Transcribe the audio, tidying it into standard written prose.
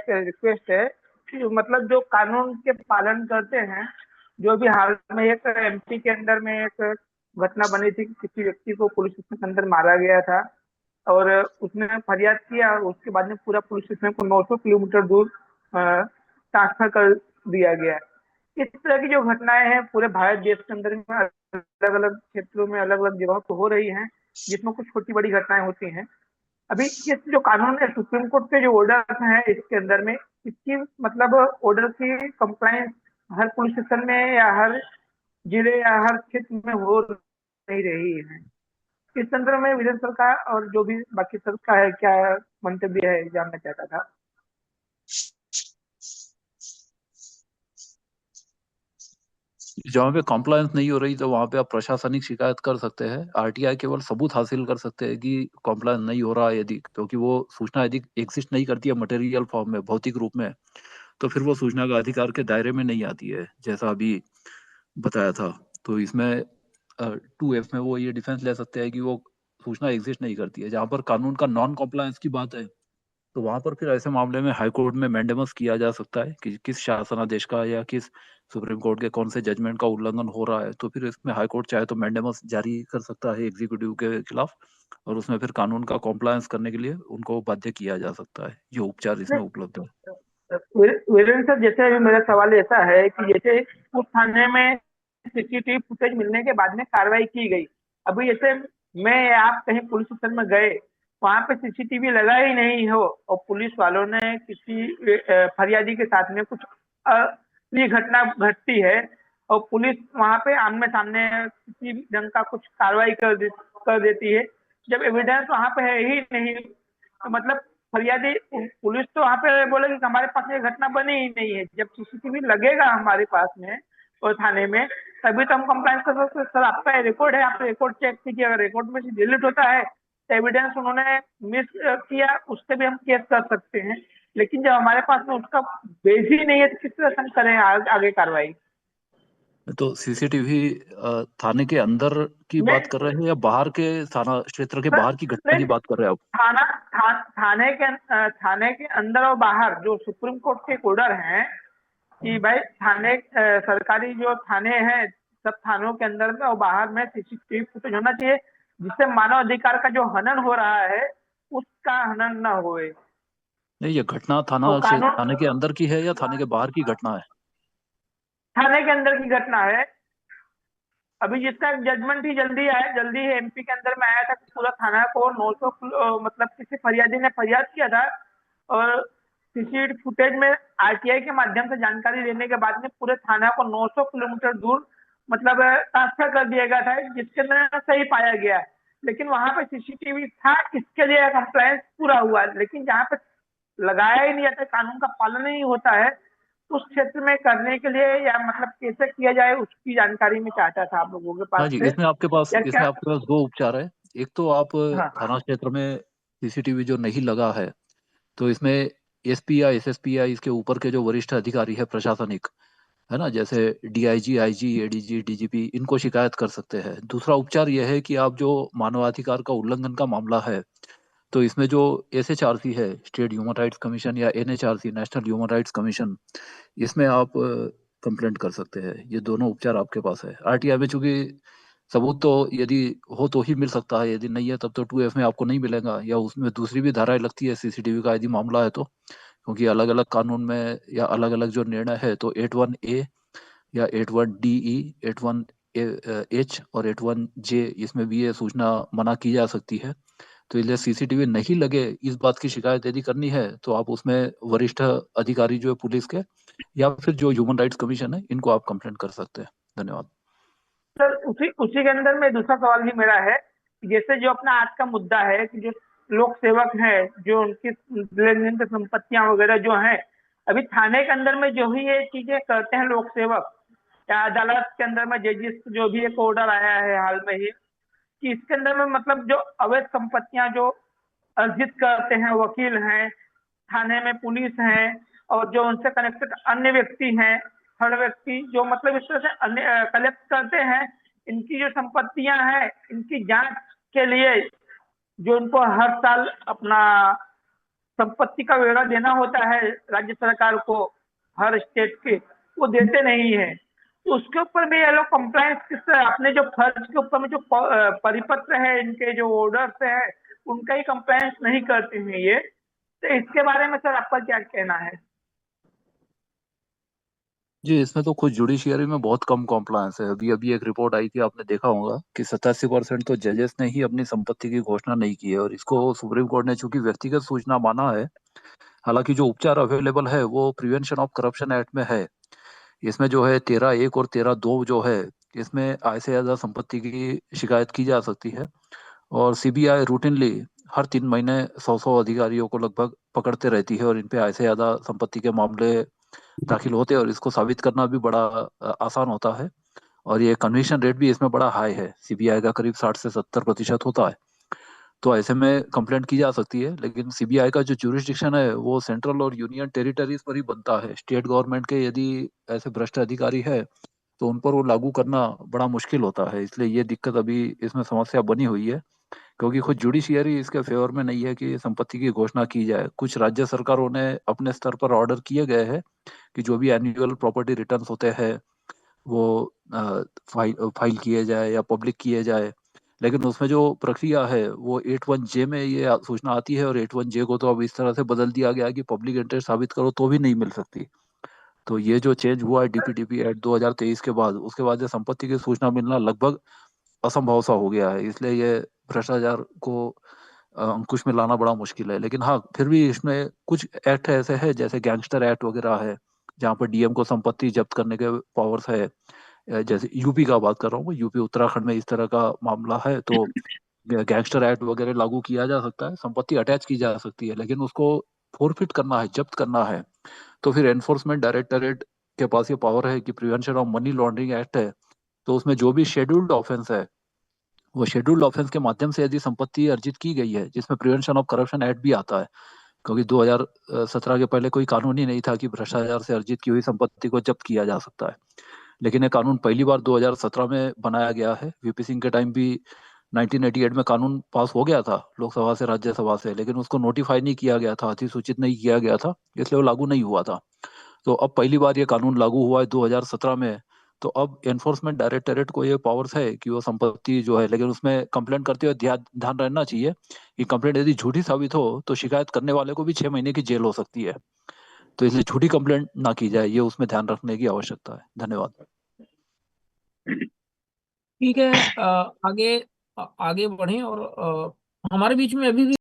एक रिक्वेस्ट है कि मतलब जो कानून के पालन करते हैं, जो भी हाल में एक एमपी के अंदर में एक घटना बनी थी कि किसी व्यक्ति को पुलिस स्टेशन के अंदर मारा गया था और उसने फरियाद किया और उसके बाद में पूरा पुलिस स्टेशन को 900 किलोमीटर दूर ट्रांसफर कर दिया गया। इस तरह की जो घटनाएं हैं पूरे भारत देश के अंदर में अलग अलग क्षेत्रों में अलग अलग जगहों पर हो रही हैं, जिसमें कुछ छोटी बड़ी घटनाएं होती हैं। अभी इस जो कानून है, सुप्रीम कोर्ट के जो ऑर्डर हैं इसके अंदर में, इसकी मतलब ऑर्डर की कंप्लायंस हर पुलिस स्टेशन में या हर जिले या हर क्षेत्र में हो नहीं रही है। इस संदर्भ में विधान सरकार और जो भी बाकी सरकार है क्या मंतव्य है जानना चाहता था। जहाँ पे कॉम्प्लायंस नहीं हो रही तो वहां पे आप प्रशासनिक शिकायत कर सकते हैं। आरटीआई केवल सबूत हासिल कर सकते हैं कि कॉम्प्लायंस नहीं हो रहा है यदि, क्योंकि वो सूचना यदि एग्जिस्ट नहीं करती है मटेरियल फॉर्म में, भौतिक रूप में, तो फिर वो सूचना का अधिकार के दायरे में नहीं आती है, जैसा अभी बताया था। तो इसमें 2F में वो ये डिफेंस ले सकते हैं कि वो सूचना एग्जिस्ट नहीं करती है। जहाँ पर कानून का नॉन कॉम्प्लायंस की बात है तो वहां पर फिर ऐसे मामले में हाई कोर्ट में मैंडेमस किया जा सकता है कि किस शासनादेश का या किस सुप्रीम कोर्ट के कौन से जजमेंट का उल्लंघन हो रहा है। तो फिर इसमें हाई कोर्ट चाहे तो मैंडेमस जारी कर सकता है एग्जीक्यूटिव के खिलाफ, और उसमें फिर कानून का कॉम्प्लायंस करने के लिए उनको बाध्य किया जा सकता है। ये उपचार इसमें उपलब्ध है। वीरेंद्र सर, जैसे अभी मेरा सवाल ऐसा है कि जैसे उस थाने में सीसीटीवी फुटेज मिलने के बाद में कार्रवाई की गई, अभी जैसे मैं या आप कहीं पुलिस स्टेशन में गए, वहां पे सीसीटीवी लगा ही नहीं हो और पुलिस वालों ने किसी फरियादी के साथ में कुछ अप्रिय घटना घटती है और पुलिस वहां पे आमने सामने किसी ढंग का कुछ कार्रवाई कर देती है, जब एविडेंस वहां पे है ही नहीं, तो मतलब फरियादी पुलिस तो वहां पे बोलेगी कि हमारे पास ये घटना बनी ही नहीं है। जब सीसीटीवी लगेगा हमारे पास में और थाने में, तभी तो हम कंप्लेंट कर सकते हैं। सर आपका रिकॉर्ड है, आप रिकॉर्ड चेक कीजिए, अगर रिकॉर्ड में से डिलीट होता है तो एविडेंस उन्होंने मिस किया, उस पर भी हम केस कर सकते हैं। लेकिन जब हमारे पास में उसका बेस ही नहीं है तो किस तरह से हम करें आगे कार्रवाई। तो सीसीटीवी थाने के अंदर की मैं बात कर रहे हैं या बाहर के थाना क्षेत्र के सर बाहर की घटना की नहीं, बात कर रहे हैं आप? थाने के अंदर और बाहर जो सुप्रीम कोर्ट के ऑर्डर हैं कि भाई थाने सरकारी जो थाने हैं, सब थानों के अंदर में और बाहर में सीसीटीवी फुटेज होना चाहिए, जिससे मानव अधिकार का जो हनन हो रहा है उसका हनन न होए। नहीं, ये घटना तो कानून थाने के अंदर की है या थाने के बाहर की घटना है? थाने के अंदर की घटना है। अभी जिसका जजमेंट ही जल्दी ही एमपी के अंदर में आया था कि पूरा थाना को 900 मतलब किसी फरियादी ने फरियाद किया था और सीसीटीवी फुटेज में आरटीआई के माध्यम से जानकारी देने के बाद में पूरे थाना को 900 किलोमीटर दूर मतलब ट्रांसफर कर दिया गया था, जिसके अंदर सही पाया गया। लेकिन वहां पे सीसीटीवी था, इसके लिए कंप्लायंस पूरा हुआ, लेकिन जहाँ पे लगाया ही नहीं जाता, कानून का पालन नहीं होता है, उस क्षेत्र में करने के लिए या मतलब कैसे किया जाए उसकी जानकारी में चाहता था आप लोगों के हाँ पास जी, से या क्या। इसमें आपके पास दो उपचार है। एक तो आप हाँ हाँ। थाना क्षेत्र में सीसीटीवी जो नहीं लगा है तो इसमें एसपी या एसएसपी या इसके ऊपर के जो वरिष्ठ अधिकारी है प्रशासनिक, है ना, जैसे डीआईजी, आईजी, एडीजी, डीजीपी, इनको शिकायत कर सकते हैं। दूसरा उपचार यह है कि आप जो मानवाधिकार का उल्लंघन का मामला है तो इसमें जो एसएचआरसी है, स्टेट ह्यूमन राइट्स कमीशन, या NHRC, national human rights commission, इसमें आप कंप्लेंट कर सकते हैं। ये दोनों उपचार आपके पास है। आरटीआई में चूंकि सबूत तो यदि हो तो ही मिल सकता है, यदि नहीं है तब तो 2F में आपको नहीं मिलेगा, या उसमें दूसरी भी धाराएं लगती है सीसीटीवी का यदि मामला है तो, क्योंकि अलग अलग कानून में या अलग अलग जो निर्णय है तो 81A या 81DE, 81H और 81J, इसमें भी ये सूचना मना की जा सकती है। तो इसलिए सीसीटीवी नहीं लगे इस बात की शिकायत यदि करनी है तो आप उसमें वरिष्ठ अधिकारी जो है पुलिस के या फिर जो ह्यूमन राइट्स कमीशन है, इनको आप कंप्लेंट कर सकते हैं। धन्यवाद। सर उसी उसी के अंदर में दूसरा सवाल भी मेरा है कि जैसे जो अपना आज का मुद्दा है कि जो लोक सेवक है, जो उनकी लेन देन की संपत्तियां वगैरह जो हैं, अभी थाने के अंदर में जो ही ये चीजें करते हैं लोक सेवक, या अदालत के अंदर में जजिस जो भी एक ऑर्डर आया है हाल में ही कि इसके अंदर में मतलब जो अवैध संपत्तियां जो अर्जित करते हैं, वकील हैं, थाने में पुलिस है और जो उनसे कनेक्टेड अन्य व्यक्ति हैं, थर्ड व्यक्ति जो मतलब इस तरह से अन्य कलेक्ट करते हैं, इनकी जो संपत्तियां हैं इनकी जांच के लिए जो इनको हर साल अपना संपत्ति का ब्यौरा देना होता है राज्य सरकार को, हर स्टेट के, वो देते नहीं है। तो उसके ऊपर भी ये लोग कंप्लायंस किस तरह, अपने जो फर्ज के ऊपर में जो परिपत्र है, इनके जो ऑर्डर्स है, उनका ही कंप्लायंस नहीं करते हैं ये। तो इसके बारे में सर आपका क्या कहना है? जी, इसमें तो खुद जुडिशियरी में बहुत कम कॉम्प्लायंस है। अभी अभी एक रिपोर्ट आई थी, आपने देखा होगा कि 87% तो जजेस ने ही अपनी संपत्ति की घोषणा नहीं की है, और इसको सुप्रीम कोर्ट ने चूंकि व्यक्तिगत सूचना माना है। हालांकि जो उपचार अवेलेबल है वो प्रिवेंशन ऑफ करप्शन एक्ट में है। इसमें जो है 13(1) और 13(2) जो है, इसमें आय से ज्यादा संपत्ति की शिकायत की जा सकती है। और सीबीआई रूटीनली हर 3 महीने 100 अधिकारियों को लगभग पकड़ते रहती है, और इन पे आय से ज्यादा संपत्ति के मामले दाखिल होते हैं, और इसको साबित करना भी बड़ा आसान होता है। और ये कन्विक्शन रेट भी इसमें बड़ा हाई है, सीबीआई का करीब 60 से 70% होता है। तो ऐसे में कंप्लेंट की जा सकती है, लेकिन सीबीआई का जो जुरिस्डिक्शन है वो सेंट्रल और यूनियन टेरिटरीज पर ही बनता है। स्टेट गवर्नमेंट के यदि ऐसे भ्रष्ट अधिकारी है तो उन पर वो लागू करना बड़ा मुश्किल होता है। इसलिए ये दिक्कत अभी इसमें समस्या बनी हुई है, क्योंकि खुद जुडिशियरी इसके फेवर में नहीं है कि संपत्ति की घोषणा की जाए। कुछ राज्य सरकारों ने अपने स्तर पर ऑर्डर किए गए हैं कि जो भी एनुअल प्रॉपर्टी रिटर्न्स होते हैं वो फाइल किए जाए या पब्लिक किए जाए। लेकिन उसमें जो प्रक्रिया है वो 81J में ये सूचना आती है, और 81J को तो अब इस तरह से बदल दिया गया है कि पब्लिक इंटरेस्ट साबित करो तो भी नहीं मिल सकती। तो ये जो चेंज हुआ है डीपीडीपी एक्ट 2023 के बाद, उसके बाद ये संपत्ति की सूचना मिलना लगभग असंभव सा हो गया है। इसलिए ये भ्रष्टाचार को अंकुश में लाना बड़ा मुश्किल है। लेकिन हाँ, फिर भी इसमें कुछ एक्ट ऐसे हैं जैसे गैंगस्टर एक्ट वगैरह है, जहाँ पर डीएम को संपत्ति जब्त करने के पावर्स है। जैसे यूपी का बात कर रहा हूँ, यूपी उत्तराखंड में इस तरह का मामला है, तो गैंगस्टर एक्ट वगैरह लागू किया जा सकता है, संपत्ति अटैच की जा सकती है। लेकिन उसको फोरफिट करना है, जब्त करना है, तो फिर एनफोर्समेंट डायरेक्टरेट के पास ये पावर है कि prevention of money laundering act है। तो उसमें जो भी शेड्यूल्ड ऑफेंस है, वो शेड्यूल्ड ऑफेंस के माध्यम से यदि संपत्ति अर्जित की गई है, जिसमें प्रिवेंशन ऑफ करप्शन एक्ट भी आता है, क्योंकि 2017 के पहले कोई कानून ही नहीं था कि भ्रष्टाचार से अर्जित की हुई संपत्ति को जब्त किया जा सकता है। लेकिन ये कानून पहली बार 2017 में बनाया गया है। वीपी सिंह के टाइम भी 1988 में कानून पास हो गया था लोकसभा से, राज्यसभा से, लेकिन उसको नोटिफाई नहीं किया गया था, अधिसूचित नहीं किया गया था, इसलिए वो लागू नहीं हुआ था। तो अब पहली बार ये कानून लागू हुआ है 2017 में। तो अब एनफोर्समेंट डायरेक्टरेट को ये पावर्स है कि वो संपत्ति जो है, लेकिन उसमें कंप्लेंट करते हुए ध्यान ध्यान रहना चाहिए कि कंप्लेंट यदि झूठी साबित हो तो शिकायत करने वाले को भी 6 महीने की जेल हो सकती है। तो इसलिए झूठी कंप्लेंट ना की जाए, ये उसमें ध्यान रखने की आवश्यकता है। धन्यवाद। ठीक है, आगे आगे बढ़ें। और हमारे बीच में अभी भी